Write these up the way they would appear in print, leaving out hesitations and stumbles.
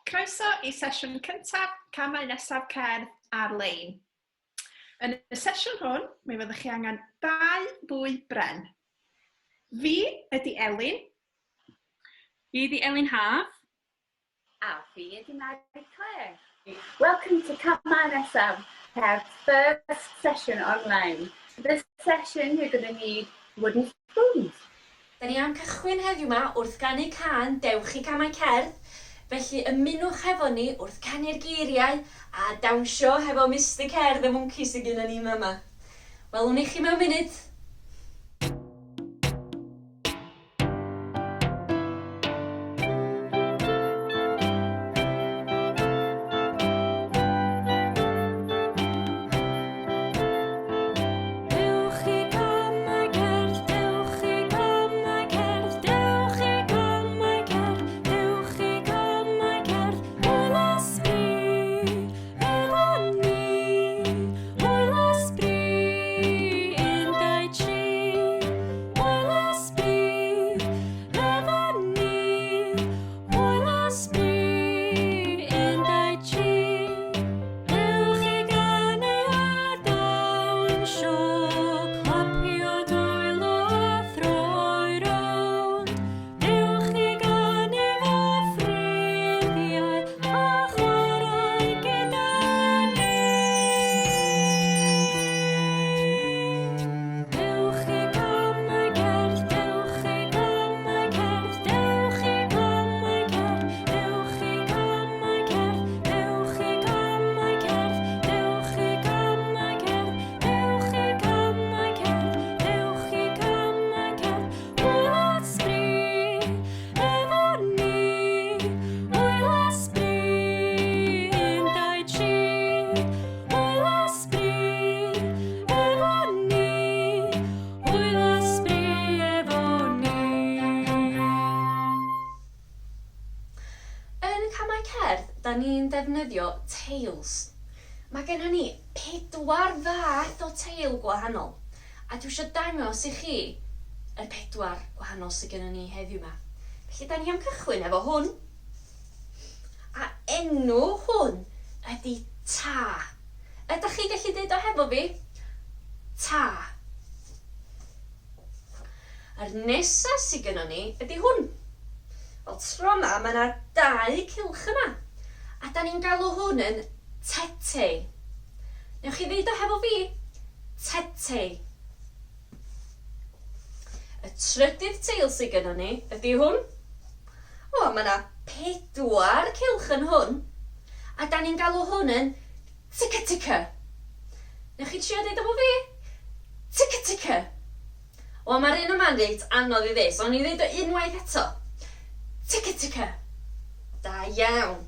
Croeso i sesiwn cyntaf Camau Nesaf Cerdd ar-lein. Yn y sesiwn hwn, mi fyddwch chi angen 2 bwy bren. Fi ydi Elin. Fi ydi Elin Haf. A fi ydi Mary Clare. Welcome to Camau Nesaf Cerdd's first session online. For this session, you're going to need wooden spoons. Da ni am cychwyn heddiw yma wrth ganu can Dewch i Camau Cerdd. Felly ymunwch hefo ni wrth canu'r geiriau a dawnsio hefo Mr Cerdd y mwnci sydd gyda ni yma. Welwn i chi mewn munud. Da ni'n defnyddio tails. Mae gennym ni 4 fath o tail gwahanol. A dwi eisiau dangos i chi y 4 gwahanol sydd gennym ni heddiw yma. Felly da ni am cychwyn efo hwn. A enw hwn ydy ta. Ydych chi gallu deud o hefo fi? Ta. Yr nesaf sydd gennym ni ydy hwn. Fel tro yma, mae yna 2 cylch yma. A da ni'n galw hwn yn tete. Newch chi ddeud o hefo fi? Tete. Y trydydd teil sydd gennym ni ydy hwn. O, mae yna 4 cylch yn hwn. A da ni'n galw hwn yn tica-tica. Newch chi trio deud o hefo fi? Tica-tica. O, mae'r un yma'n reit anodd i ddeud, so ni ddeud o unwaith eto. Tica-tica. Da iawn.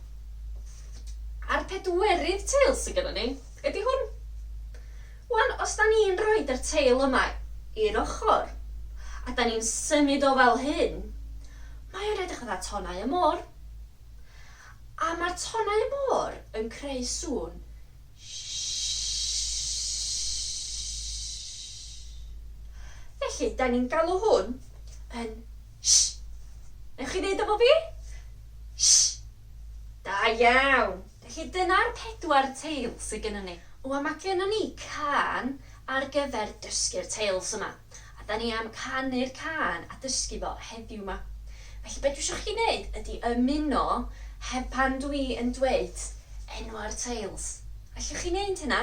A'r 4rydd teil sydd gennym ni ydy hwn. Wan, os da ni'n rhoi'r teil yma i'r ochr, a da ni'n symud o fel hyn, mae o'n edrych fatha tonau y môr. A mae'r tonau y môr yn creu sŵn. Felly, da ni'n galw hwn yn sh. Newch chi ddeud o fo fi? Sh. Da iawn. Felly dyna'r 4 teil sydd gennym ni. Wel, mae gennym ni can ar gyfer dysgu'r teils yma. A da ni am canu'r can a dysgu fo heddiw yma. Felly beth dwi eisiau chi wneud ydy ymuno heb pan dwi yn dweud enw'r teils. Allwch chi wneud hynna?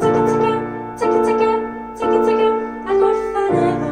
Tica tica, tica tica, tica tica, a gorffan efo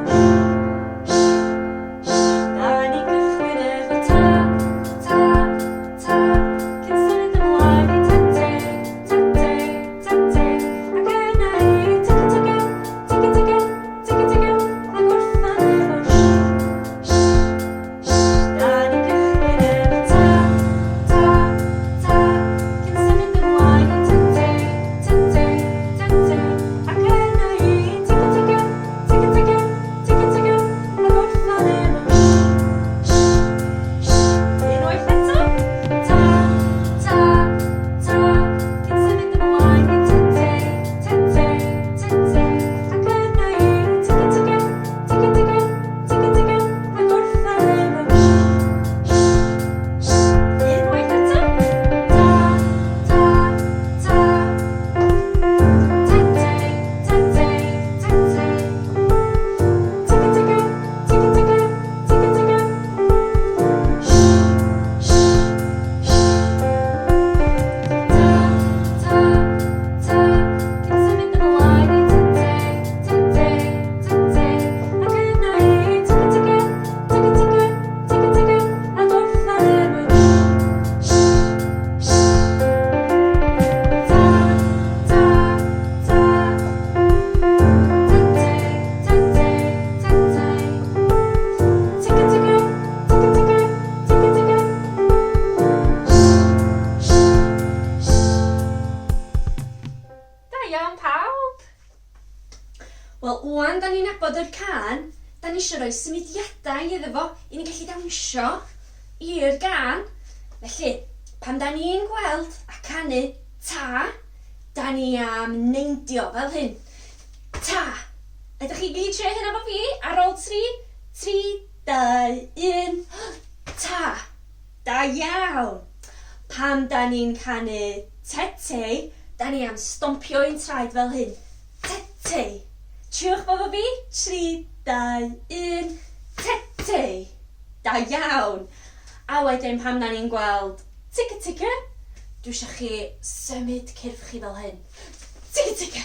Rwan, da ni'n nabod yr can, da ni eisiau rhoi symudiadau iddo fo i ni gallu dawnsio i'r gan. Felly, pan da ni'n gweld a canu ta, da ni am neindio fel hyn. Ta. Ydych chi gyd trio hynna fo fi? Ar ôl 3, 2, 1. Ta. Da iawn. Pam da ni'n canu tete, da ni am stompio ein traed fel hyn. Tete. Triwch fo fi? 3, 2, 1. Tete. Da iawn. A wedyn pam da ni'n gweld tica tica, dwi eisiau chi symud cyrff chi fel hyn. Tica tica.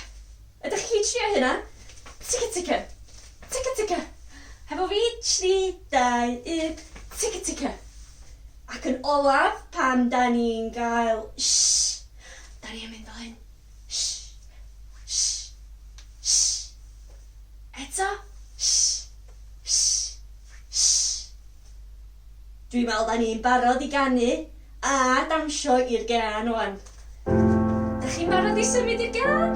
Ydych chi trio hynna? Tica tica. Tica tica. Hefo fi 3, 2, 1. Tica tica. Ac yn olaf, pan da ni'n gael shh, da ni'n mynd fel hyn. Shh, shh, shh. Eto, shh, shh, shh. Dwi'n meddwl da ni'n barod i ganu a dawnsio i'r gan o'n. Dych chi'n barod i symud i'r gan?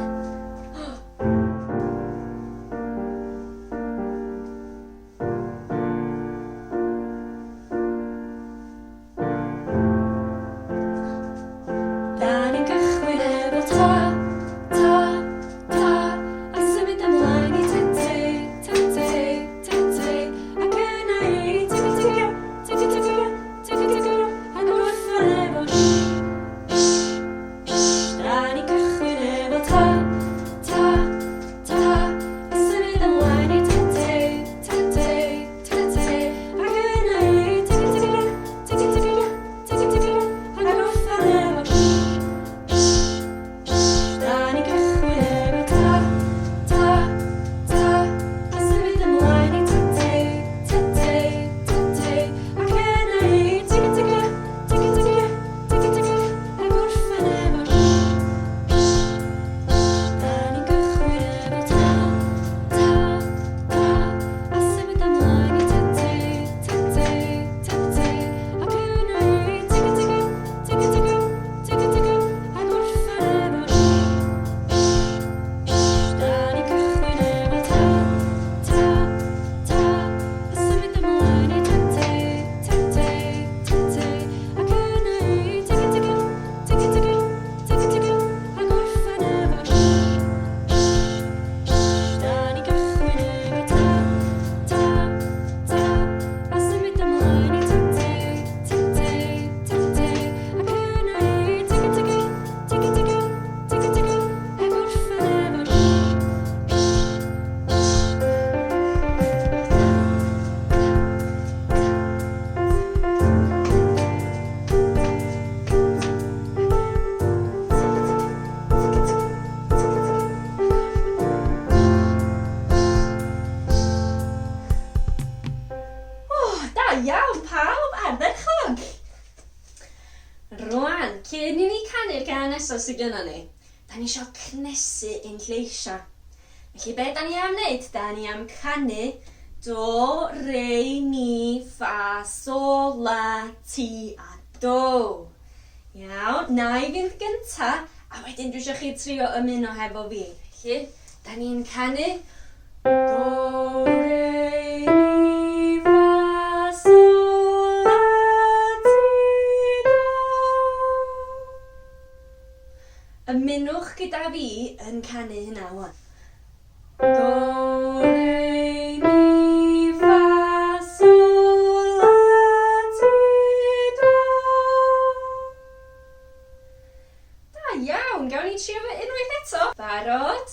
Rwan, cyn i ni canu'r gan nesaf sydd gyda ni, da ni eisiau cnesu ein lleisia. Felly be da ni am wneud? Da ni am canu do, re, mi, fa, sol, la, ti a do. Iawn, na i fynd gynta, a wedyn dwi eisiau chi trio ymuno hefo fi. Felly, da ni'n canu do, re, mi, fa, sol, la, ti, do. Ymunwch gyda fi yn canu hynna wan. Do, re, mi, fa, sol, la, ti, do. Da iawn, gawn ni trio fe unwaith eto. Barod?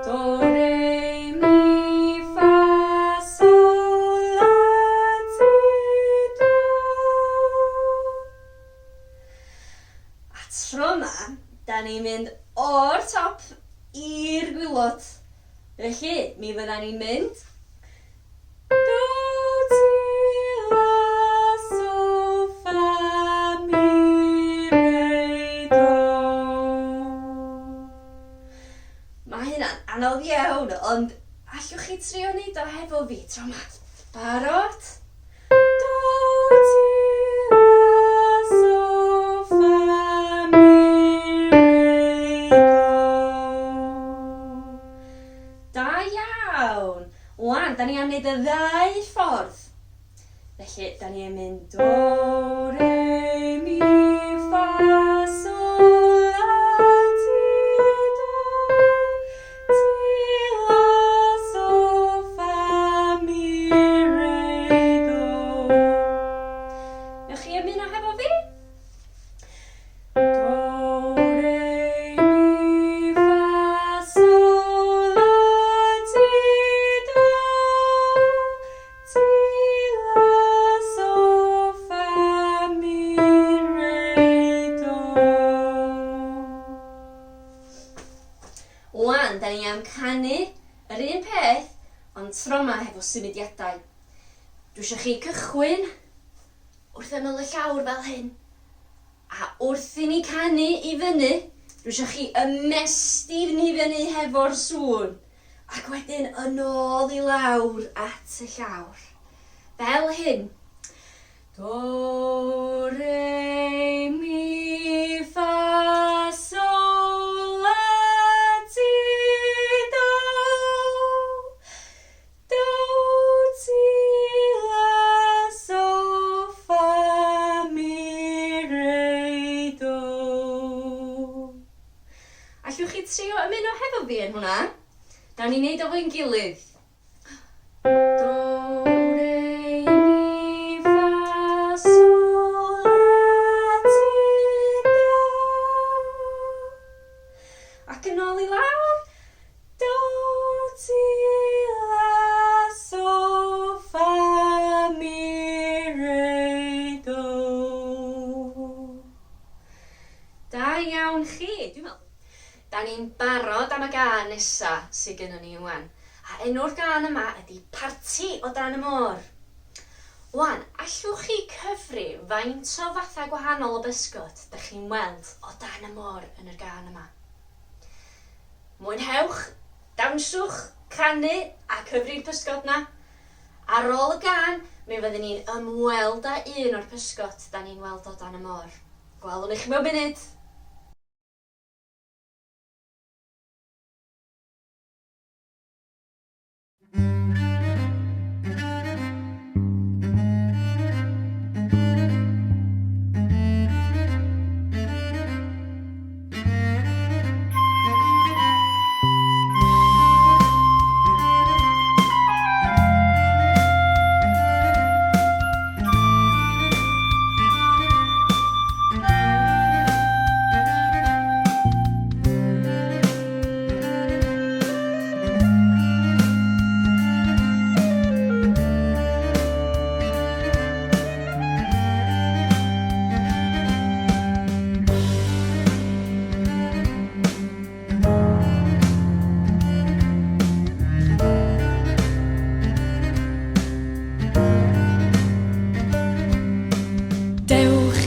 Do, re, mi, fa, sol, la, ti, do. A tro yma, da ni'n mynd o'r top i'r gwylod. Felly, mi fydda ni'n mynd do, ti, la, so, fa, mi, re, do. Mae hynna'n anodd iawn, ond allwch chi trio wneud o hefo fi tro yma. Barod? Do, ti, la, so, fa, mi, re, do. Da iawn! gwneud y ddau ffordd. Felly, da ni yn mynd do, re, mi, fa, sol, la, ti, la, so, fa, mi, re, do. Ewch chi ymuno hefo fi? Do, re, mi, fa, sol, la, ti, la, so, fa, mi, re, do. Wan, da ni am canu yr un peth, ond tro yma hefo symudiadau. Dwi eisiau chi cychwyn wrth ymyl y llawr fel hyn. A wrth i ni canu i fyny, dwi eisiau chi ymestyn i fyny hefo'r sŵn. Ac wedyn yn ôl i lawr at y llawr. Fel hyn. Do, re, mi, fa, sol, la, ti, do. Do, ti, la, so, fa, mi, re, do. Allwch chi trio ymuno hefo fi yn hwnna? Nawn ni wneud o fo'n gilydd. Do, re, mi, fa, sol, la, ti, do. Ac yn ôl i lawr. Do, ti, la, so, fa, mi, re, do. Da iawn chi, dwi'n meddwl. Da ni'n barod am y gân nesa sydd gynnon ni wan. A enw'r gân yma ydy Parti o Dan y Môr. Wan, allwch chi cyfri faint o fatha gwahanol o bysgod dych chi'n weld o Dan y Môr yn yr gân yma? Mwynhewch, dawnswch, canu a cyfri'r pysgod na. Ar ôl y gân, mi fyddwn ni'n ymweld â un o'r pysgod da ni'n weld o Dan y Môr. Gwelwn i chi mewn munud.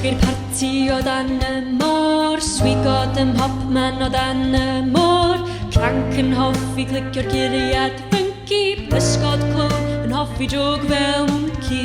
I'r parti o Dan y Môr, swigod ym mhopman o Dan y Môr. Cranc yn hoffi glicio'r guriad funky, pysgod clwb yn hoffi jog fel mwnci.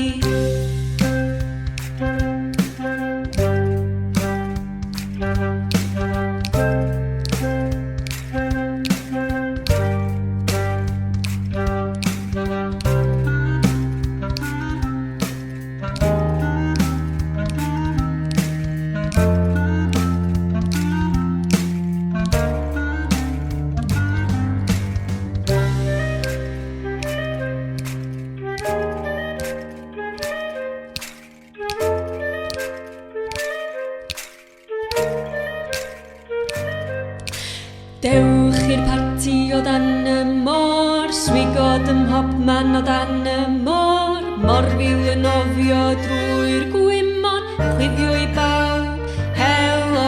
Dewch i'r parti o Dan y Môr, swigod ym mhopman o Dan y Môr. Morfil yn ofio drwy'r gwymon, chwifio i bawb, helo.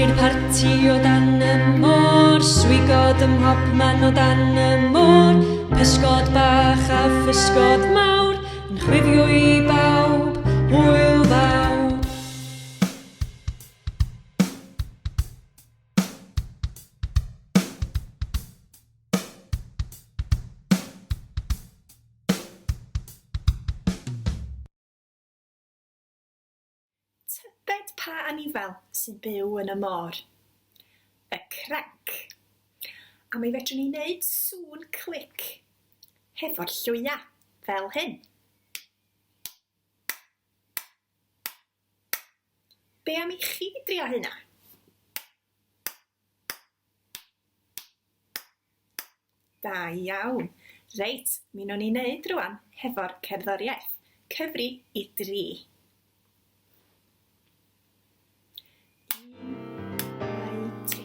I'r parti o Dan y Môr, swigod ym mhopman o Dan y Môr. Pysgod bach a physgod mawr yn chwifio i bawb, hwyl fawr. Bed pa anifel sy'n byw yn y môr? Y cranc. A mi fedrwn ni wneud sŵn clic hefo'r llwya fel hyn. Be am I chi drio hynna? Da iawn. Reit, mi wnawn ni wneud rwan hefo'r cerddoriaeth. Cyfri I 3. 1, 2, 3.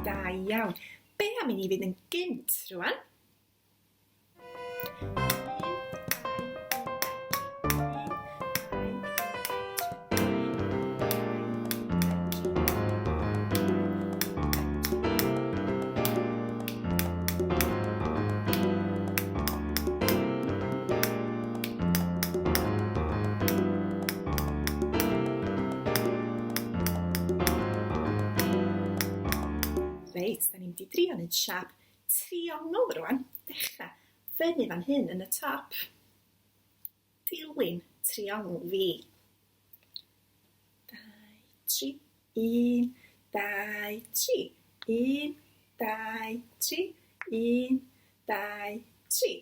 Da iawn. Be am I ni fynd yn gynt rwan? Reit, da ni'n mynd I drio wneud siap triongl rwan. Dechrau fyny fan hyn yn y top. Dilyn triongl fi. 2, 3. 1, 2, 3. 1, 2, 3. 1, 2,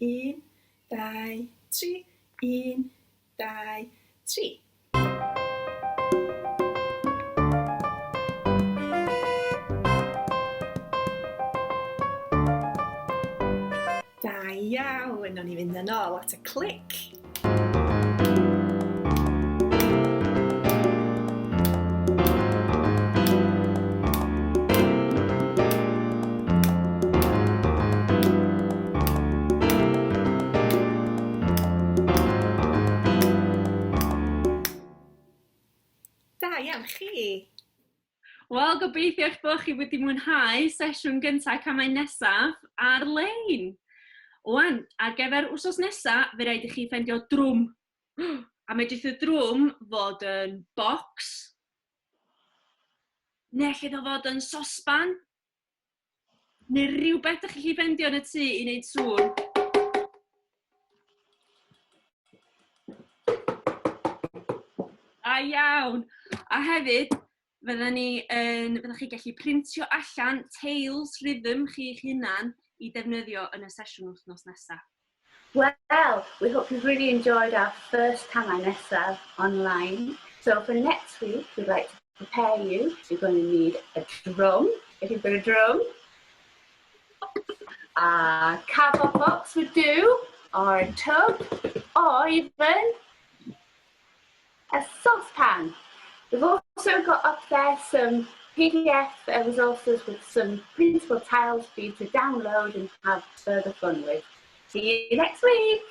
3. 1, 2, 3. 1, 2, 3. Da iawn, o'n I fynd yn ôl at y clic. Da iawn chi. Wel, gobeithio eich bod chi wedi mwynhau sesiwn gyntaf Camau Nesaf ar-lein. Wan, ar gyfer wsos nesaf, fe rhaid I chi ffeindio drwm. A medrith y drwm fod yn bocs, neu lle fod yn sosban, neu rhywbeth ydych chi ffeindio yn y tŷ I wneud sŵn. A iawn. A hefyd, fyddwch chi gallu printio allan tails rhythm chi'ch hunan I defnyddio yn y sesiwn wythnos nesaf. Well, we hope you've really enjoyed our first Camau Nesaf online. So for next week, we'd like to prepare you. You're going to need a drum, if you've got a drum. A cardboard box would do, or a tub, or even a saucepan. We've also got up there some PDF resources with some printable tiles for you to download and have further fun with. See you next week!